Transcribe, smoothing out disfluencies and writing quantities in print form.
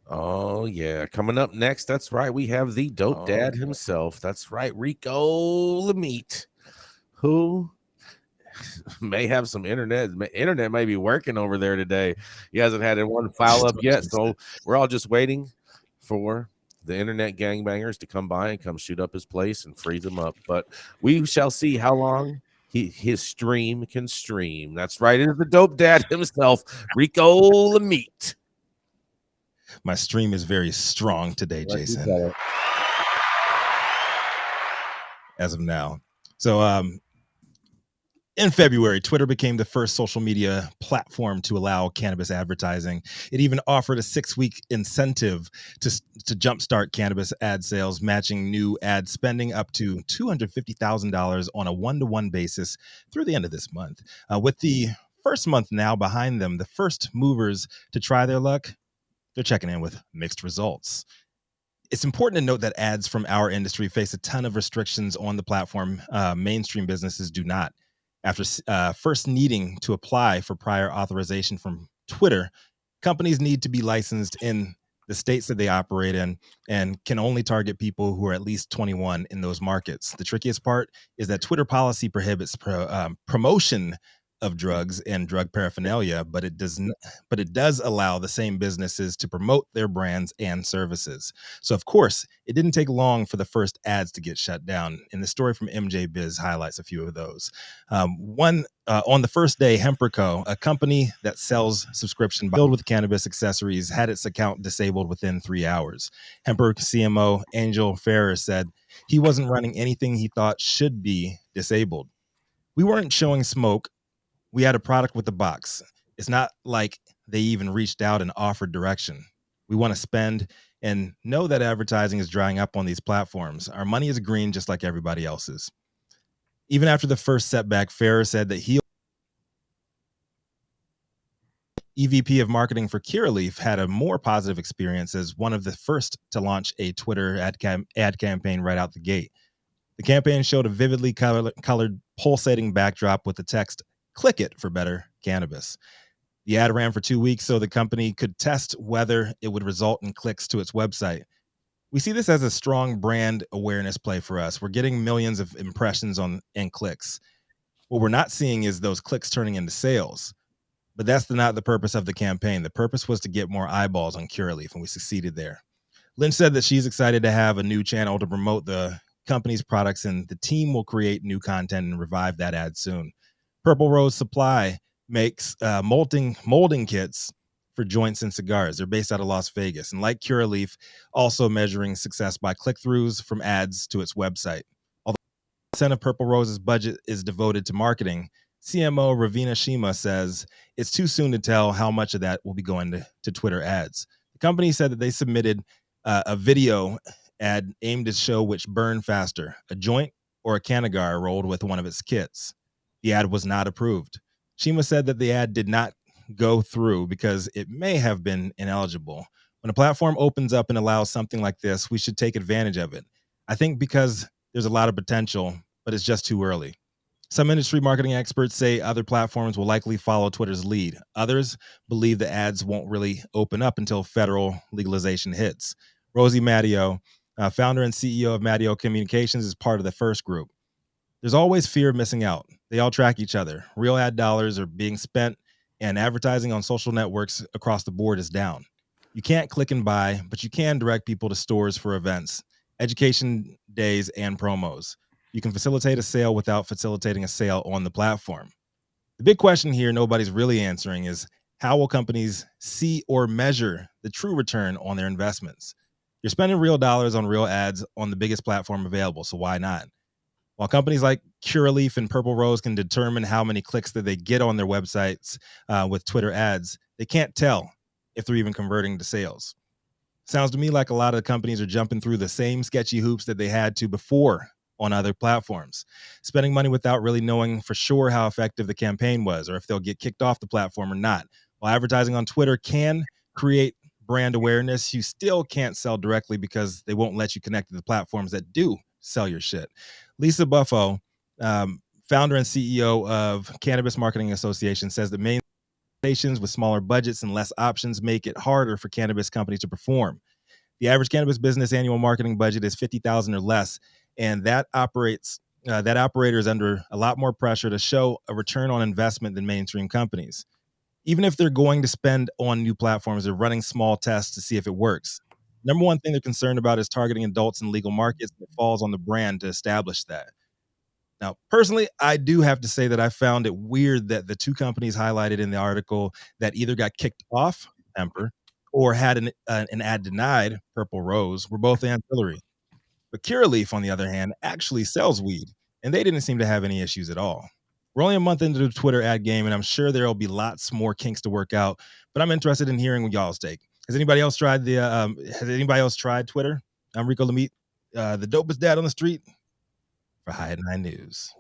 Oh, yeah. Coming up next, that's right. We have the dope dad himself. That's right. Rico Lamitte, who may have some internet may be working over there today. He hasn't had one file up yet, so we're all just waiting for the internet gangbangers to come by and come shoot up his place and freeze him up. But we shall see how long his stream can stream. That's right. It is the dope dad himself, Rico Lamitte. My stream is very strong today, Jason. As of now. So in February, Twitter became the first social media platform to allow cannabis advertising. It even offered a 6-week incentive to jumpstart cannabis ad sales, matching new ad spending up to $250,000 on a one-to-one basis through the end of this month. With the first month now behind them, the first movers to try their luck, they're checking in with mixed results. It's important to note that ads from our industry face a ton of restrictions on the platform. Mainstream businesses do not. After first needing to apply for prior authorization from Twitter, companies need to be licensed in the states that they operate in and can only target people who are at least 21 in those markets. The trickiest part is that Twitter policy prohibits promotion of drugs and drug paraphernalia, but it does allow the same businesses to promote their brands and services. So of course, it didn't take long for the first ads to get shut down. And the story from MJ Biz highlights a few of those. One on the first day, Hemprico, a company that sells subscription filled with cannabis accessories, had its account disabled within 3 hours. Hemper CMO Angel Ferrer said he wasn't running anything he thought should be disabled. We weren't showing smoke. We had a product with a box. It's not like they even reached out and offered direction. We want to spend and know that advertising is drying up on these platforms. Our money is green just like everybody else's. Even after the first setback, Ferrer said that he, EVP of marketing for Curaleaf, had a more positive experience as one of the first to launch a Twitter ad campaign right out the gate. The campaign showed a vividly colored pulsating backdrop with the text, "Click it for better cannabis." The ad ran for 2 weeks so the company could test whether it would result in clicks to its website. We see this as a strong brand awareness play for us. We're getting millions of impressions and clicks. What we're not seeing is those clicks turning into sales. But that's not the purpose of the campaign. The purpose was to get more eyeballs on Curaleaf, and we succeeded there. Lynch said that she's excited to have a new channel to promote the company's products, and the team will create new content and revive that ad soon. Purple Rose Supply makes molding kits for joints and cigars. They're based out of Las Vegas, and like Curaleaf, also measuring success by click-throughs from ads to its website. Although 1% of Purple Rose's budget is devoted to marketing, CMO Ravina Shima says it's too soon to tell how much of that will be going to Twitter ads. The company said that they submitted a video ad aimed to show which burned faster, a joint or a Canagar rolled with one of its kits. The ad was not approved. Shima said that the ad did not go through because it may have been ineligible. When a platform opens up and allows something like this, we should take advantage of it. I think because there's a lot of potential, but it's just too early. Some industry marketing experts say other platforms will likely follow Twitter's lead. Others believe the ads won't really open up until federal legalization hits. Rosie Matteo, founder and CEO of Matteo Communications, is part of the first group. There's always fear of missing out. They all track each other. Real ad dollars are being spent, and advertising on social networks across the board is down. You can't click and buy, but you can direct people to stores for events, education days, and promos. You can facilitate a sale without facilitating a sale on the platform. The big question here nobody's really answering is, how will companies see or measure the true return on their investments? You're spending real dollars on real ads on the biggest platform available, so why not? While companies like Curaleaf and Purple Rose can determine how many clicks that they get on their websites with Twitter ads, they can't tell if they're even converting to sales. Sounds to me like a lot of companies are jumping through the same sketchy hoops that they had to before on other platforms, spending money without really knowing for sure how effective the campaign was or if they'll get kicked off the platform or not. While advertising on Twitter can create brand awareness, you still can't sell directly because they won't let you connect to the platforms that do sell your shit. Lisa Buffo, founder and CEO of Cannabis Marketing Association, says that limitations with smaller budgets and less options make it harder for cannabis companies to perform. The average cannabis business annual marketing budget is $50,000 or less, and that operator is under a lot more pressure to show a return on investment than mainstream companies. Even if they're going to spend on new platforms, they're running small tests to see if it works. Number one thing they're concerned about is targeting adults in legal markets. It falls on the brand to establish that. Now, personally, I do have to say that I found it weird that the two companies highlighted in the article that either got kicked off, Emper, or had an ad denied, Purple Rose, were both ancillary. But Curaleaf, on the other hand, actually sells weed, and they didn't seem to have any issues at all. We're only a month into the Twitter ad game, and I'm sure there will be lots more kinks to work out. But I'm interested in hearing what y'all's take. Has anybody else tried Twitter? I'm Rico Lamitte, the dopest dad on the street for High at Nine News.